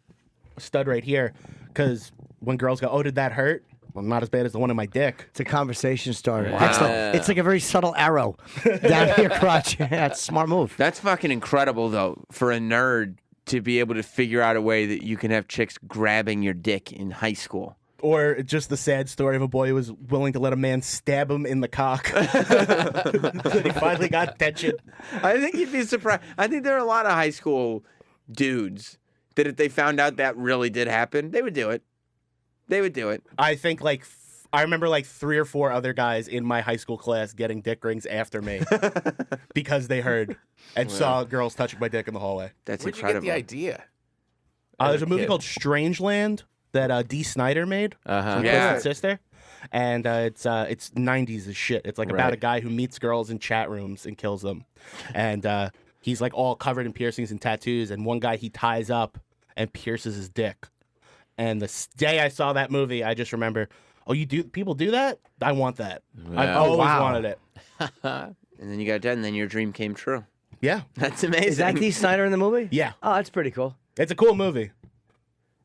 stud right here, because when girls go, "Oh, did that hurt?" Well, not as bad as the one in my dick. It's a conversation starter. Wow. It's like a very subtle arrow down your crotch. Yeah, it's a smart move. That's fucking incredible, though, for a nerd to be able to figure out a way that you can have chicks grabbing your dick in high school. Or just the sad story of a boy who was willing to let a man stab him in the cock. So he finally got attention. I think you'd be surprised. I think there are a lot of high school dudes that if they found out that really did happen, they would do it. They would do it. I think I remember 3 or 4 other guys in my high school class getting dick rings after me because they heard and saw girls touching my dick in the hallway. That's Where'd you incredible. get the idea? There's a movie kid. called Strangeland that Dee Snider made. Uh-huh. From Yeah. Twisted Sister. And it's 90s as shit. It's like about Right. a guy who meets girls in chat rooms and kills them. And he's like all covered in piercings and tattoos. And one guy he ties up and pierces his dick. And the day I saw that movie, I just remember, people do that? I want that. I've Yeah. always wow. wanted it. And then you got dead, and then your dream came true. Yeah. That's amazing. Is that Dee Snider in the movie? Yeah. Oh, that's pretty cool. It's a cool movie.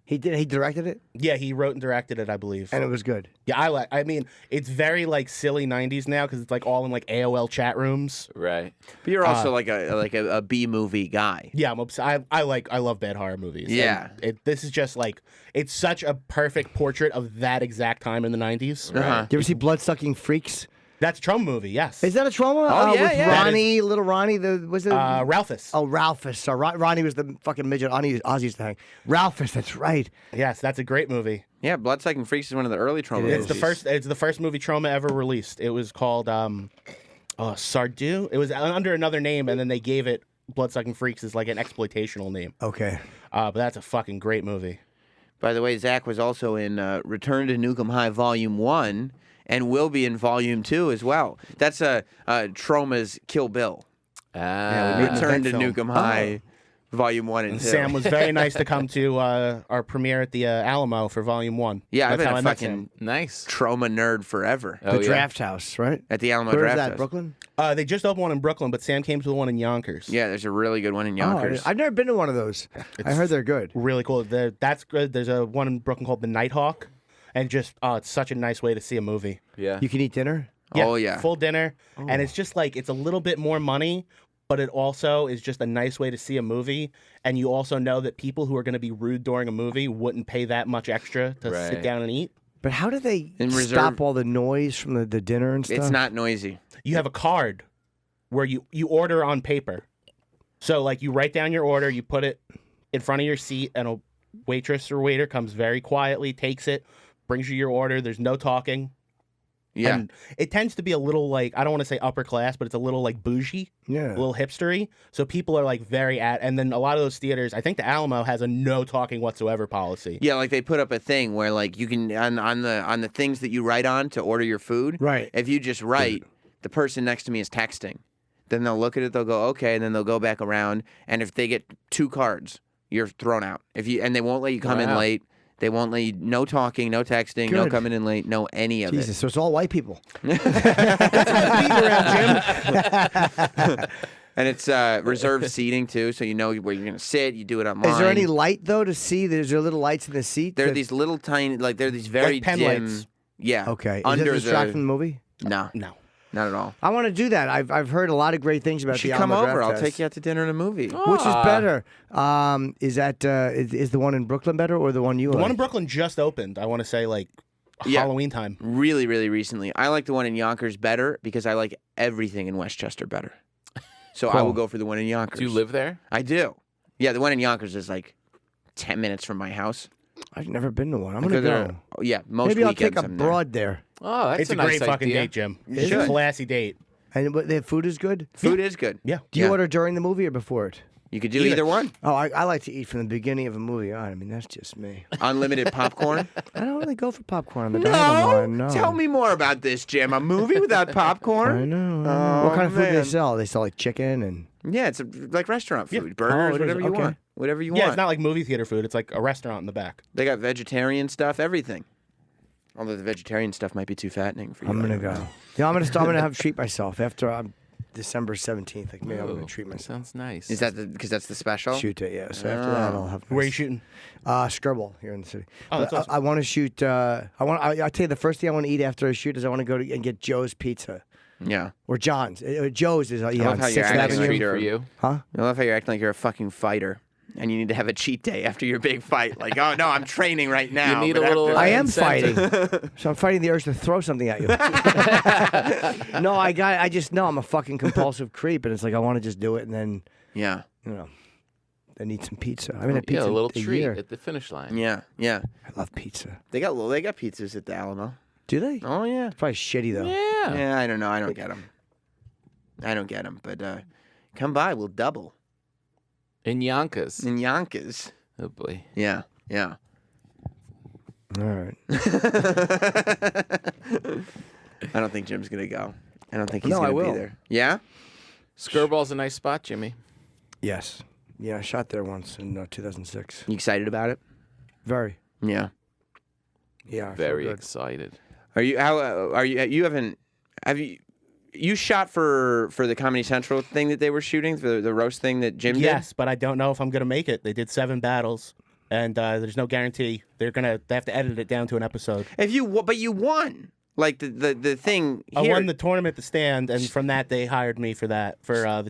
He directed it, Yeah, he wrote and directed it, I believe. and it was good. Yeah, I mean, it's very silly 90s now because it's all in AOL chat rooms. Right. But you're also like a B movie guy. Yeah, I love bad horror movies. Yeah. And this is just it's such a perfect portrait of that exact time in the 90s. Uh-huh. Do you ever see Bloodsucking Freaks? That's a Troma movie, yes. Is that a Troma? Oh, yeah, with yeah. Ronnie, little Ronnie. Was it? Ralphus. Oh, Ralphus. So Ronnie was the fucking midget Ozzy used to hang. Ralphus, that's right. Yes, that's a great movie. Yeah, Bloodsucking Freaks is one of the early Troma It movies. is. It's the first movie Troma ever released. It was called Sardu. It was under another name, and then they gave it Bloodsucking Freaks as an exploitational name. Okay. But that's a fucking great movie. By the way, Zach was also in Return to Nukem High Volume 1 and will be in Volume 2 as well. That's Troma's Kill Bill. we made an Return to event film. Nukem High Volume 1 and 2. Sam was very nice to come to our premiere at the Alamo for Volume 1. Yeah, I've That's been how a I met Sam. Mm, Nice. Troma nerd forever. Oh, The yeah. Draft House, right? At the Alamo Where is Draft that? House. Brooklyn? They just opened one in Brooklyn, but Sam came to the one in Yonkers. Yeah, there's a really good one in Oh, Yonkers. I've never been to one of those. I heard they're good. Really cool. That's good. There's a one in Brooklyn called the Nighthawk, and just it's such a nice way to see a movie. Yeah. You can eat dinner? Oh, yeah. full dinner, and it's just it's a little bit more money, but it also is just a nice way to see a movie. And you also know that people who are going to be rude during a movie wouldn't pay that much extra to sit Right. down and eat. But how do they And reserve- stop all the noise from the dinner and stuff? It's not noisy. You have a card where you order on paper. So you write down your order, you put it in front of your seat, and a waitress or waiter comes very quietly, takes it, brings you your order. There's no talking. Yeah. And it tends to be a little like, I don't want to say upper class, but it's a little like bougie, Yeah. a little hipstery. So people are like and then a lot of those theaters, I think the Alamo has a no talking whatsoever policy. Yeah, like they put up a thing where like you can on the things that you write on to order your food. Right. If you just write, the person next to me is texting. Then they'll look at it, they'll go, okay, and then they'll go back around. And if they get 2 cards, you're thrown out. And they won't let you come in late. They won't let you, no talking, no texting, no Good. coming in late, no any of Jesus, so it's all white people. And it's reserved seating too, so you know where you're going to sit. You do it online. Is there any light though to see? Is there little lights in the seat? There are these little tiny, like they're these very Like pen dim. lights. Yeah. Okay. Under Is that distract from the movie? No, No. not at all. I want to do that. I've heard a lot of great things about You should the come Alamo over. Draft I'll Test. take you out to dinner and a movie. Which is better? Is that is the one in Brooklyn better or the one you The like? one in Brooklyn just opened. I want to say like Halloween time. Really, really recently. I like the one in Yonkers better because I like everything in Westchester better. So I will go for the one in Yonkers. Do you live there? I do. Yeah, the one in Yonkers is like 10 minutes from my house. I've never been to one. I'm I gonna there- go. oh, yeah, most Maybe I'll weekends take a I'm there. broad there. Oh, that's It's a nice great fucking idea. date, Jim. You It's a should. classy date. And the food is good. Food is good. Yeah. Do you Yeah. order during the movie or before it? You could do either one. Oh, I like to eat from the beginning of a movie on. I mean, that's just me. Unlimited popcorn. I don't really go for popcorn on the dining line. No. Tell me more about this, Jim. A movie without popcorn? I know. Oh, What kind of food do man. they sell? They sell like chicken and. Yeah, it's like restaurant food. Yeah. Burgers, Oh, it is. whatever you Okay. want. Whatever you Yeah, want. it's not like movie theater food. It's like a restaurant in the back. They got vegetarian stuff, everything. Although the vegetarian stuff might be too fattening for you. I'm I gonna don't go. know. Yeah, I'm gonna have to treat myself after December 17th. Like maybe I'm gonna Oh, treat myself. Sounds nice. Is that because that's the special? Shoot it, yeah. So after that, I'll have. Where are you shooting? Scribble here in the city. Oh, that's But awesome. I want to shoot. I tell you, the first thing I want to eat after I shoot is I want to go and get Joe's Pizza Yeah. or John's. Joe's is love on how you're 6th acting nice like Avenue. treat you're- for you. Huh? I love how you're acting like you're a fucking fighter. And you need to have a cheat day after your big fight. Like, oh, no, I'm training right now. need but a little, after- I am incentive. fighting. So I'm fighting the urge to throw something at you. No, I just know I'm a fucking compulsive creep, and it's like I want to just do it and then Yeah. then eat some pizza. I mean, had Yeah, pizza a little a treat year. at the finish line. Yeah. Yeah. I love pizza. They got pizzas at the Alamo. Do they? Oh, yeah. It's probably shitty though. Yeah. Yeah, I don't know. I don't get them. But come by. We'll double. In Yonkers. In Yonkers. Oh, boy. Yeah. Yeah. All right. I don't think Jim's going to go. I don't think he's No, I going to be will. there. Yeah? Skirball's a nice spot, Jimmy. Yes. Yeah, I shot there once in 2006. You excited about it? Very. Yeah. Yeah. I feel Very good. excited. Are you? How are you? You haven't? Have you? You shot for the Comedy Central thing that they were shooting, the roast thing that Jim Yes, but I don't know if I'm gonna make it. They did 7 battles, and there's no guarantee they have to edit it down to an episode. did. But you won. Like the thing. I here- won the tournament, the stand, and from that they hired me for the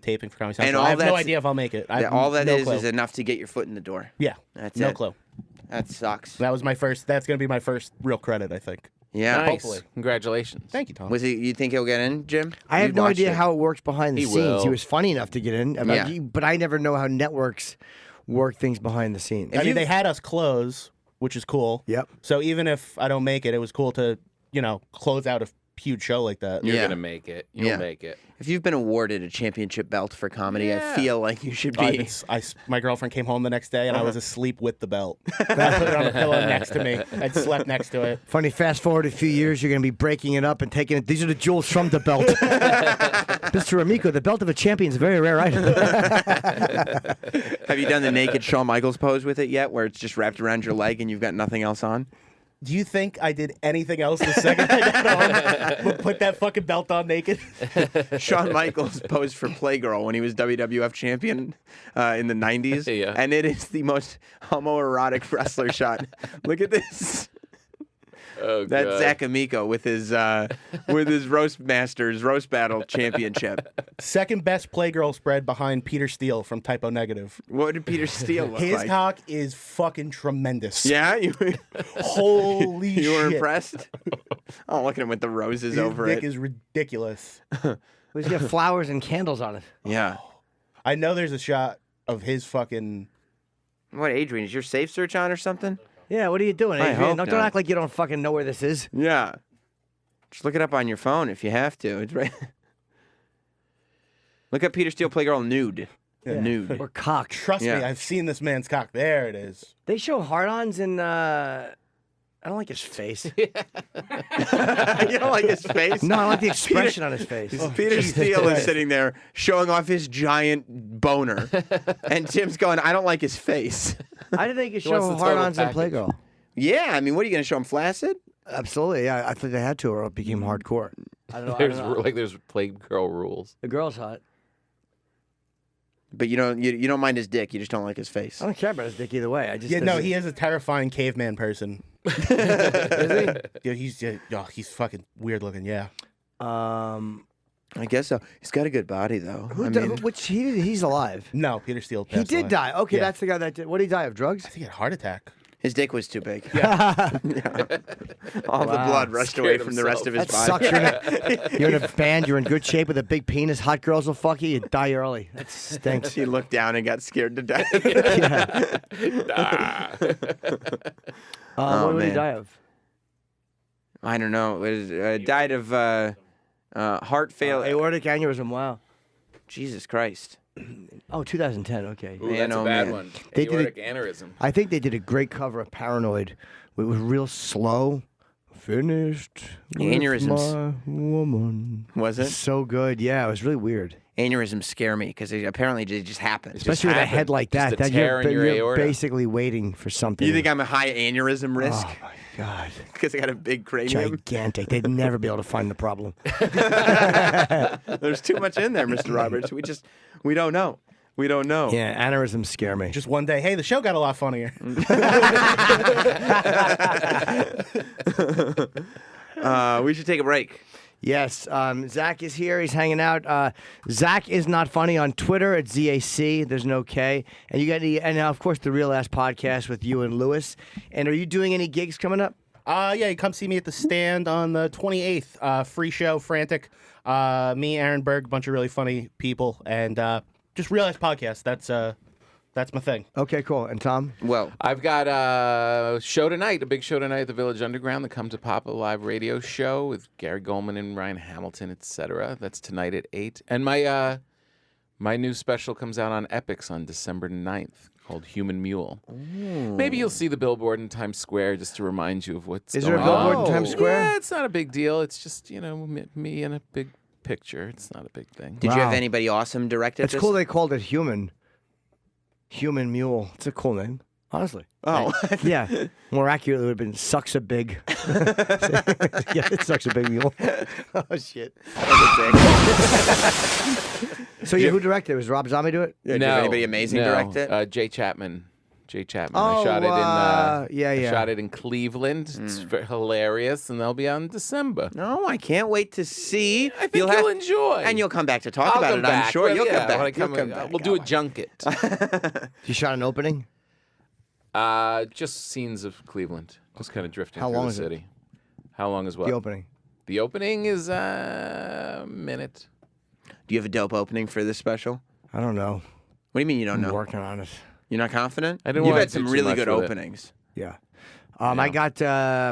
taping for Comedy Central. all I have no that's- idea if I'll make it. I have all that no is clue. enough to get your foot in the door. Yeah, That's no it. clue. That sucks. That was my first. That's gonna be my first real credit, I think. Yeah. Nice. hopefully. Congratulations. Thank you, Tom. Was he? You think he'll get in, Jim? I have You no watched idea it. how it works behind the He scenes. will. He was funny enough to get in, Yeah. but I never know how networks work things behind the scenes. I mean, they had us close, which is cool. Yep. So even if I don't make it, it was cool to close out a huge show like that. You're Yeah. going to make it. You'll Yeah. make it. If you've been awarded a championship belt for comedy, I feel like you should I've be. been my girlfriend came home the next day and I was asleep with the belt. I put it on a pillow next to me. I'd slept next to it. Funny, fast forward a few years, you're going to be breaking it up and taking it. These are the jewels from the belt. Mr. Amico, the belt of a champion is a very rare item. Have you done the naked Shawn Michaels pose with it yet, where it's just wrapped around your leg and you've got nothing else on? Do you think I did anything else the second I got home but put that fucking belt on naked? Shawn Michaels posed for Playgirl when he was WWF champion in the 90s. Yeah. And it is the most homoerotic wrestler shot. Look at this. Oh, That's God. Zac Amico with his Roast Masters Roast Battle Championship. Second best Playgirl spread behind Peter Steele from Typo Negative. What did Peter Steele look His like? cock is fucking tremendous. Yeah? Holy shit. You were impressed? Oh, look at him with the roses His over dick it. is ridiculous. He's got flowers and candles on it. Yeah. I know there's a shot of his fucking... What, Adrian, is your safe search on or something? Yeah, what are you doing, I Adrian? hope Don't not. act like you don't fucking know where this is. Yeah. Just look it up on your phone if you have to. It's right. Look up Peter Steele Playgirl nude. Nude. Or cock. Trust me, I've seen this man's cock. There it is. They show hard-ons in. I don't like his face. You don't like his face? No, I like the expression on his face. Peter Steele is sitting there showing off his giant boner, and Tim's going, "I don't like his face." I didn't think you wants show the total hard-ons in package. Playgirl. Yeah, I mean, what are you going to show him flaccid? Absolutely, yeah. I think they had to, or it became hardcore. I don't know. There's Playgirl rules. The girl's hot. But you don't mind his dick. You just don't like his face. I don't care about his dick either way. I just Yeah, no, he is a terrifying caveman person. Is Yeah, he's fucking weird looking. Yeah. he? I guess so. He's got a good body, though. He's alive. No, Peter Steele. He passed did away. die. Okay, Yeah. that's the guy that did. What did he die of? Drugs? I think he had a heart attack. His dick was too big. All the blood rushed away Scared from the rest of his That body. sucks. You're in a band. You're in good shape with a big penis. Hot girls will fuck you. You die early. That stinks. He looked down and got scared to death. What did he man. die of? I don't know. It was, died of heart failure. Aortic aneurysm. Wow. Jesus Christ. Oh, 2010. Okay. Ooh, Man, that's oh, a bad man. one. They did Aortic aneurysm. I think they did a great cover of Paranoid. It was real slow. Finished. with Aneurysms. my woman. Was it? So good. Yeah, it was really weird. Aneurysms scare me because apparently they just happen. Especially with a head like Just that. a That tear in your you're aorta. basically waiting for something. You think I'm a high aneurysm risk? Oh my God. Because I got a big cranium? Gigantic. They'd never be able to find the problem. There's too much in there, Mr. Roberts. We don't know. We don't know. Yeah, aneurysms scare me. Just one day, hey, the show got a lot funnier. We should take a break. Yes, Zach is here. He's hanging out. Zach is not funny on Twitter. It's ZAC. There's no K. And you got and now, of course, the Real Ass Podcast with you and Lewis. And are you doing any gigs coming up? Yeah, you come see me at the Stand on the 28th. Free show, Frantic. Me, Aaron Berg, a bunch of really funny people, and just Real Ass Podcast. That's my thing. Okay, cool. And Tom? Well, I've got a show tonight, a big show tonight at the Village Underground, the Come to Papa live radio show with Gary Goldman and Ryan Hamilton, etc. That's tonight at 8. And my new special comes out on Epix on December 9th called Human Mule. Ooh. Maybe you'll see the billboard in Times Square just to remind you of what's Is going there a billboard on. in Times Square? Yeah, it's not a big deal. It's just, me in a big picture. It's not a big thing. did you have anybody awesome direct it? It's cool they called it Human. Human Mule. It's a cool name, honestly. Oh. Yeah. More accurately, it would have been Sucks a Big. Yeah, it sucks a big mule. Oh, shit. So, who directed it? Was Rob Zombie do it? Yeah, did anybody amazing direct it? Jay Chapman. Oh, I shot it in. yeah. I shot it in Cleveland. It's hilarious, and they'll be out in December. No, I can't wait to see. I think you'll enjoy. And you'll come back to talk I'll about come it, I'm back. sure. Well, You'll yeah, come when I back. You'll come- come back. We'll do a junket. You shot an opening? Just scenes of Cleveland. Just kind of drifting How through long the is it? city. How long is what? The opening. The opening is a minute. Do you have a dope opening for this special? I don't know. What do you mean you don't I'm know? working on it. You're not confident? I didn't You've wanna had do some too really much good with it. openings. Yeah. I got.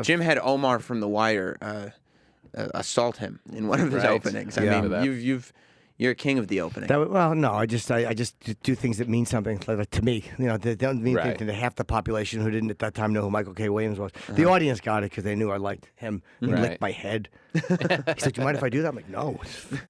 Jim had Omar from The Wire assault him in one of his Right. openings. I Yeah. mean, you're a king of the opening. Well, no, I just do things that mean something like to me. They don't mean Right. anything to half the population who didn't at that time know who Michael K. Williams was. The audience got it because they knew I liked him. He Right. licked my head. He said, "Do you mind if I do that?" I'm like, "No."